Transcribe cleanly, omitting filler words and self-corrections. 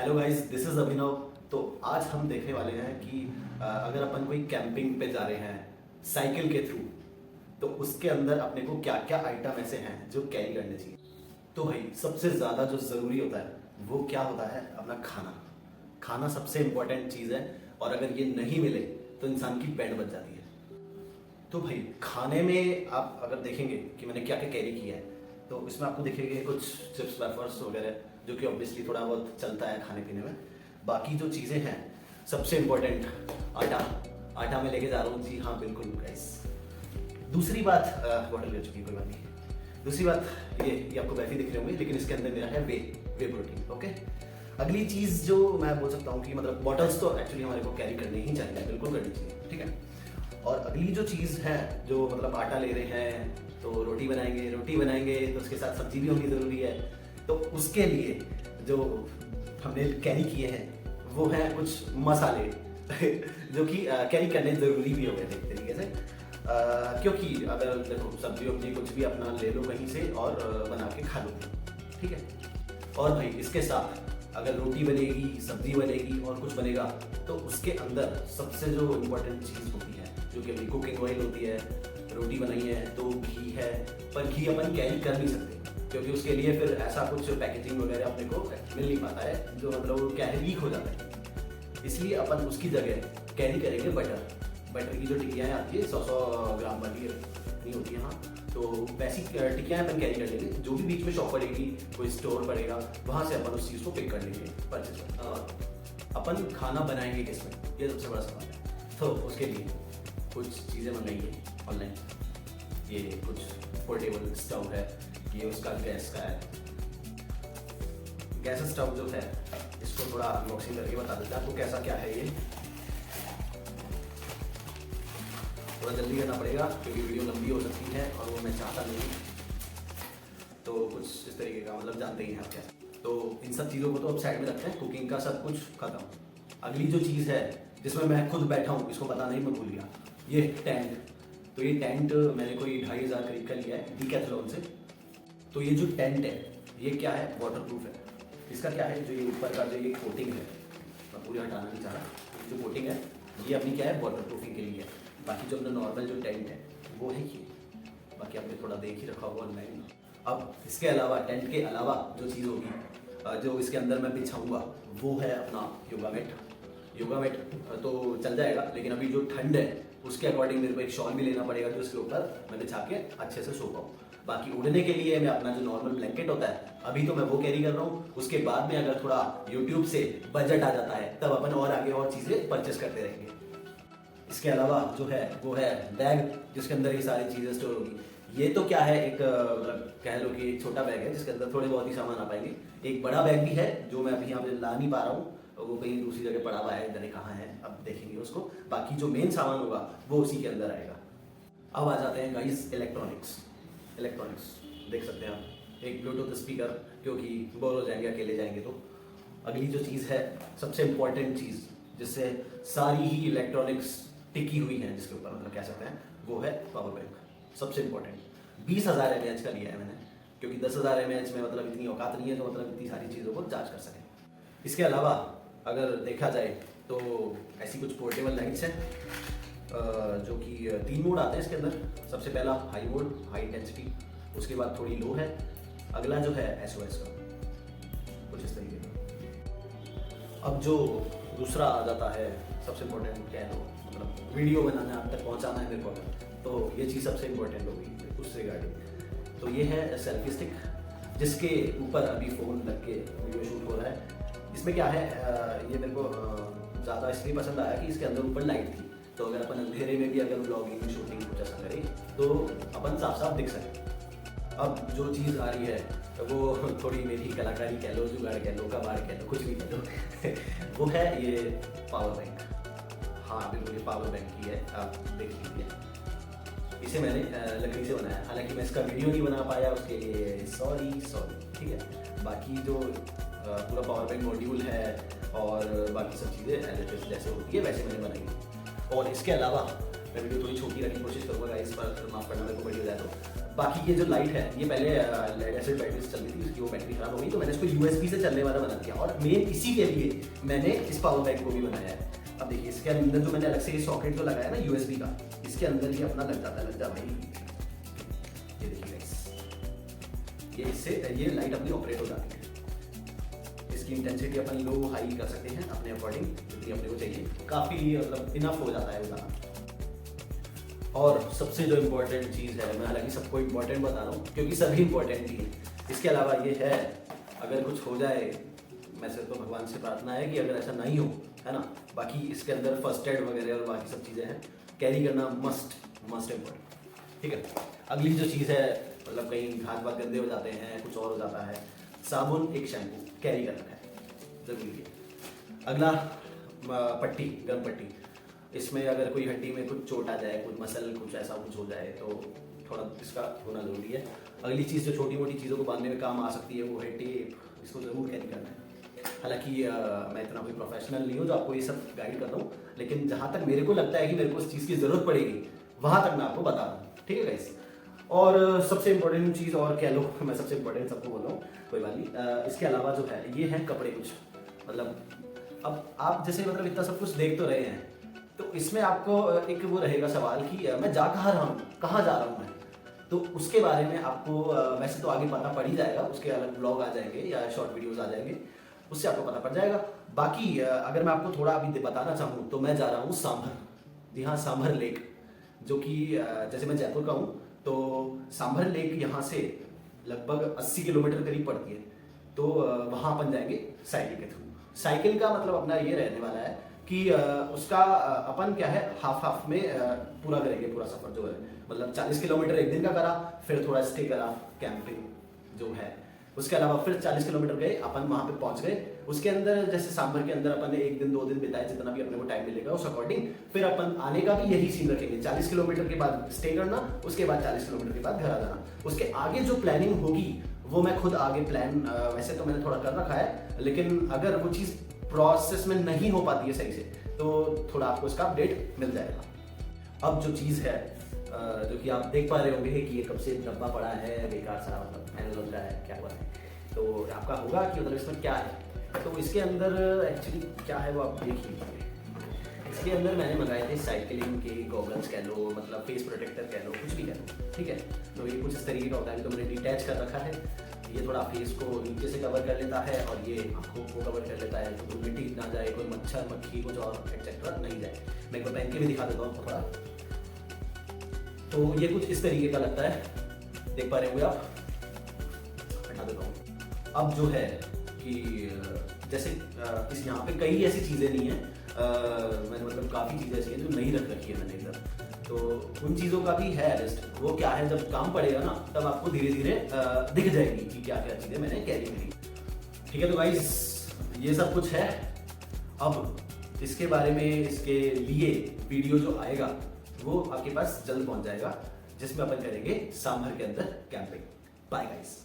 Hello guys, this is अभिनव। तो आज हम देखने वाले हैं कि अगर अपन कोई कैंपिंग पे जा रहे हैं साइकिल के थ्रू, तो उसके अंदर अपने को क्या क्या आइटम ऐसे हैं जो कैरी करने चाहिए। तो भाई सबसे ज़्यादा जो ज़रूरी होता है वो क्या होता है, अपना खाना। खाना सबसे इम्पोर्टेंट चीज़ है, और अगर ये नहीं मिले तो इंसान की बैंड बच जाती है। तो भाई खाने में आप अगर देखेंगे कि मैंने क्या क्या कैरी किया है, तो इसमें आपको दिखेंगे कुछ चिप्स वेफर्स वगैरह, जो कि ऑब्वियसली थोड़ा बहुत चलता है खाने पीने में। बाकी जो चीज़ें हैं, सबसे इम्पोर्टेंट आटा मैं लेके जा रहा हूँ। जी हाँ, बिल्कुल गाइस। दूसरी बात, बॉटल ले चुकी, कोई बात नहीं। दूसरी बात, ये आपको वैसे ही दिख रहे होंगे, लेकिन इसके अंदर मेरा है वे प्रोटीन। ओके। अगली चीज़ जो मैं बोल सकता हूँ कि मतलब बॉटल्स तो एक्चुअली हमारे को कैरी करनी ही चाहिए, बिल्कुल करनी चाहिए, ठीक है। और अगली जो चीज़ है, जो मतलब आटा ले रहे हैं तो रोटी बनाएंगे तो उसके साथ सब्जी भी होनी ज़रूरी है। तो उसके लिए जो हमने कैरी किए हैं वो हैं कुछ मसाले जो कि कैरी करने ज़रूरी भी हो गए थे एक तरीके से, क्योंकि अगर देखो सब्जी वब्जी कुछ भी अपना ले लो कहीं से और बना के खा लो, ठीक है। और भाई इसके साथ अगर रोटी बनेगी, सब्जी बनेगी और कुछ बनेगा, तो उसके अंदर सबसे जो इम्पोर्टेंट चीज़ होती है, जो कि अभी कुकिंग ऑयल होती है, रोटी बनाई है तो घी है। पर घी अपन कैरी कर नहीं सकते, क्योंकि उसके लिए फिर ऐसा कुछ पैकेजिंग वगैरह अपने को मिल नहीं पाता है, जो मतलब क्या है, लीक हो जाता है। इसलिए अपन उसकी जगह कैरी करेंगे बटर की जो टिक्कियाँ आती है 100 ग्राम वाली नहीं होती है, हाँ। तो वैसी टिक्कियाँ अपन कैरी कर लेंगे। जो भी बीच में शॉप पड़ेगी, कोई स्टोर पड़ेगा, वहाँ से अपन उस चीज़ को पिक कर लेंगे परचेज। अपन खाना बनाएंगे किसमें, ये सबसे बड़ा सवाल है। तो उसके लिए कुछ चीज़ें मंगाइए ऑनलाइन। ये कुछ पोर्टेबल स्टव है, ये उसका गैस का है। गैस स्टव जो है, इसको थोड़ा अनबॉक्सिंग करके बता देते हैं आपको कैसा क्या है। ये थोड़ा जल्दी करना पड़ेगा क्योंकि वीडियो लंबी हो सकती है और वो मैं चाहता नहीं। तो कुछ इस तरीके का, मतलब जानते ही हैं आप कैसे। तो इन सब चीज़ों को तो अब साइड में रखते हैं, कुकिंग का सब कुछ खत्म। अगली जो चीज़ है जिसमें मैं खुद बैठा हूँ, इसको बताना ही मैं भूल गया, ये टेंट। तो ये टेंट मैंने कोई 2500 करीब का लिया है डीकैथलॉन से। तो ये जो टेंट है, ये क्या है, वाटर प्रूफ है। इसका क्या है, जो ये ऊपर का जो ये कोटिंग है, मैं पूरी हटाना नहीं चाह रहा, जो कोटिंग है ये अपनी क्या है, वाटर प्रूफिंग के लिए है। बाकी जो अपना नॉर्मल जो टेंट है वो है ये। बाकी आपने थोड़ा देख ही रखा होगा ऑनलाइन। अब इसके अलावा, टेंट के अलावा जो चीज़ होगी, जो इसके अंदर मैं बिछाऊँगा, वो है अपना योगा मैट तो चल जाएगा, लेकिन अभी जो ठंड है उसके अकॉर्डिंग मेरे को एक शॉल भी लेना पड़ेगा, जो इसके ऊपर मैं बिछा के अच्छे से सो पाऊँ। बाकी उड़ने के लिए मैं अपना जो नॉर्मल ब्लैंकेट होता है, अभी तो मैं वो कैरी कर रहा हूँ। उसके बाद में अगर थोड़ा यूट्यूब से बजट आ जाता है, तब अपन और आगे और चीज़ें परचेस करते रहेंगे। इसके अलावा जो है वो है बैग, जिसके अंदर ये सारी चीज़ें स्टोर होगी। ये तो क्या है, एक मतलब कह लो कि एक छोटा बैग है जिसके अंदर थोड़े बहुत ही सामान आ पाएंगे। एक बड़ा बैग भी है जो मैं अभी यहाँ पे ला नहीं पा रहा हूँ, वो कहीं दूसरी जगह पड़ा हुआ है, इधर कहाँ है, अब देखेंगे उसको। बाकी जो मेन सामान होगा वो उसी के अंदर आएगा। अब आ जाते हैं गाइस इलेक्ट्रॉनिक्स देख सकते हैं आप, एक ब्लूटूथ स्पीकर, क्योंकि बोर हो जाएंगे अकेले जाएंगे तो। अगली जो चीज़ है, सबसे इम्पॉर्टेंट चीज़, जिससे सारी ही इलेक्ट्रॉनिक्स टिकी हुई हैं जिसके ऊपर, मतलब कह सकते हैं, वो है पावर बैंक। सबसे इम्पोर्टेंट 20,000 mAh का लिया है मैंने, क्योंकि 10,000 mAh में मतलब इतनी औकात नहीं है जो मतलब इतनी सारी चीज़ों को चार्ज कर सकें। इसके अलावा अगर देखा जाए तो ऐसी कुछ पोर्टेबल लाइट्स हैं, जो कि 3 मोड आते हैं इसके अंदर। सबसे पहला हाई मोड, हाई इंटेंसिटी, उसके बाद थोड़ी लो है, अगला जो है SOS का, कुछ इस तरीके का। अब जो दूसरा आ जाता है, सबसे इम्पोर्टेंट कह लो, मतलब वीडियो बनाना, आप तक पहुंचाना है मेरे को, तो ये चीज़ सबसे इम्पोर्टेंट होगी उस रिगार्डिंग। तो ये है सेल्फी स्टिक, जिसके ऊपर अभी फ़ोन रख के वीडियो शूट हो रहा है। इसमें क्या है, ये मेरे को ज़्यादा इसलिए पसंद आया कि इसके अंदर ऊपर लाइट थी, तो अगर अपन अंधेरे में भी अगर ब्लॉगिंग शूटिंग कुछ ऐसा करें तो अपन साफ दिख सकें। अब जो चीज़ आ रही है वो थोड़ी मेरी कलाकारी कह लो, जुगाड़ कह लो, कबाड़ कह लो, कुछ भी कह लो वो है ये पावर बैंक। हाँ बिल्कुल, ये पावर बैंक ही है, आप देख लीजिए। इसे मैंने लकड़ी से बनाया, हालांकि मैं इसका वीडियो नहीं बना पाया, उसके लिए सॉरी, ठीक है। बाकी जो पूरा पावर बैंक मॉड्यूल है और बाकी सब चीज़ें एज जैसे होती है वैसे मैंने बनाई। और इसके अलावा मैं वीडियो थोड़ी छोटी रखने की कोशिश करूँगा, इस पर माफ़ करना मेरे को बड़ी हो जाए तो। बाकी ये जो लाइट है ये पहले लेड एसिड बैटरी से चल रही थी, उसकी वो बैटरी खराब हो गई, तो मैंने इसको यूएसबी से चलने वाला बना दिया और मेन इसी के लिए मैंने इस पावर बैंक को भी बनाया है। अब देखिए इसके अंदर जो मैंने अलग से ये सॉकेट जो लगाया ना यूएसबी का, इसके अंदर ही अपना लग जाता है, लग जा भाई। ये देखिए गाइस, ये इससे ये लाइट अपनी ऑपरेट हो जाती है। इसकी इंटेंसिटी अपन लो हाई कर सकते हैं अपने अकॉर्डिंग, जितनी अपने को चाहिए, काफ़ी मतलब इनफ हो जाता है उतना। और सबसे जो इम्पोर्टेंट चीज़ है, मैं हालांकि सबको इम्पोर्टेंट बता रहा हूँ क्योंकि सभी इम्पोर्टेंट ही है, इसके अलावा ये है अगर कुछ हो जाए, वैसे तो भगवान से प्रार्थना है कि अगर ऐसा नहीं हो, है ना, बाकी इसके अंदर फर्स्ट एड वगैरह और बाकी सब चीज़ें हैं, कैरी करना मस्ट इम्पोर्टेंट, ठीक है। अगली जो चीज़ है, मतलब कहीं हाथ वाथ गंदे हो जाते हैं, कुछ और हो जाता है, साबुन एक शैम्पू कैरी करना है जरूरी है। अगला पट्टी, गर्म पट्टी, इसमें अगर कोई हड्डी में कुछ चोट आ जाए, कुछ मसल कुछ ऐसा कुछ हो जाए तो थोड़ा इसका होना ज़रूरी है। अगली चीज़ जो छोटी मोटी चीज़ों को बांधने में काम आ सकती है वो है टेप, इसको ज़रूर कैरी करना है। हालांकि मैं इतना कोई प्रोफेशनल नहीं हूँ जो आपको ये सब गाइड कर रहा हूँ, लेकिन जहाँ तक मेरे को लगता है कि मेरे को उस चीज़ की ज़रूरत पड़ेगी वहाँ तक मैं आपको बता रहा हूँ, ठीक है गाइस। और सबसे इम्पोर्टेंट चीज़ और कह लो, मैं सबसे इम्पोर्टेंट सबको बोल रहा हूँ, कोई बात नहीं। इसके अलावा जो है ये है कपड़े कुछ, मतलब अब आप जैसे मतलब इतना सब कुछ देख तो रहे हैं, तो इसमें आपको एक वो रहेगा सवाल कि मैं जा कहाँ रहा हूँ, कहाँ जा रहा हूँ मैं, तो उसके बारे में आपको वैसे तो आगे पता पड़ ही जाएगा, उसके अलग ब्लॉग आ जाएंगे या शॉर्ट वीडियोस आ जाएंगे, उससे आपको पता पड़ जाएगा। बाकी अगर मैं आपको थोड़ा अभी बताना चाहूँ तो मैं जा रहा हूँ सांभर, जी हाँ सांभर लेक, जो कि जैसे मैं जयपुर का हूँ तो सांभर लेक यहाँ से लगभग 80 किलोमीटर करीब पड़ती है, तो वहाँ अपन जाएंगे साइकिल के थ्रू। साइकिल का मतलब अपना ये रहने वाला है कि उसका अपन क्या है हाफ में पूरा करेंगे, पूरा सफर जो है, मतलब 40 किलोमीटर एक दिन का करा, फिर थोड़ा स्टे करा, कैंपिंग जो है, उसके अलावा फिर 40 किलोमीटर गए अपन, वहाँ पे पहुँच गए। उसके अंदर जैसे सांभर के अंदर अपन ने 1 दिन 2 दिन बिताए, जितना भी अपने को टाइम मिलेगा उस अकॉर्डिंग, फिर अपन आने का भी यही सीन रखेंगे, 40 किलोमीटर के बाद स्टे करना, उसके बाद 40 किलोमीटर के बाद घर आ जाना। उसके आगे जो प्लानिंग होगी वो मैं खुद आगे प्लान, वैसे तो मैंने थोड़ा कर रखा है, लेकिन अगर वो चीज़ प्रोसेस में नहीं हो पाती है सही से तो थोड़ा आपको इसका अपडेट मिल जाएगा। अब जो चीज़ है जो कि आप देख पा रहे होंगे कि ये कब से डब्बा पड़ा है बेकार सा, मतलब मैंने लग रहा है क्या हुआ है, तो आपका होगा कि मतलब इसमें क्या है। तो इसके अंदर एक्चुअली क्या है वो आप देख लीजिए। इसके अंदर मैंने मंगाए थे साइकिलिंग के गॉगल्स कह लो, मतलब फेस प्रोटेक्टर कह लो, कुछ भी कह लो, ठीक है। तो ये कुछ इस तरीके का होता है, तो मैंने डिटैच कर रखा है। ये थोड़ा फेस को नीचे से कवर कर लेता है और ये आंखों को कवर कर लेता है, तो कोई मिट्टी ना जाए, कोई मच्छर मक्खी कुछ और एक्सेट्रा नहीं जाए। मैं को पहन के भी दिखा देता हूँ थोड़ा। तो ये कुछ इस तरीके का लगता है, देख पा रहे होंगे आप, हटा देता हूँ। अब जो है कि जैसे इस यहाँ पे कई ऐसी चीज़ें नहीं है, मैंने मतलब काफ़ी चीज़ें ऐसी हैं जो नहीं रख रखी है मैंने इधर, तो उन चीज़ों का भी है लिस्ट। वो क्या है, जब काम पड़ेगा ना तब आपको धीरे धीरे दिख जाएगी कि क्या क्या चीज़ें मैंने कैरी करी, ठीक है। तो गाइस ये सब कुछ है। अब इसके बारे में, इसके लिए वीडियो जो आएगा वो आपके पास जल्द पहुंच जाएगा, जिसमें अपन करेंगे सांभर के अंदर कैंपिंग। Bye guys.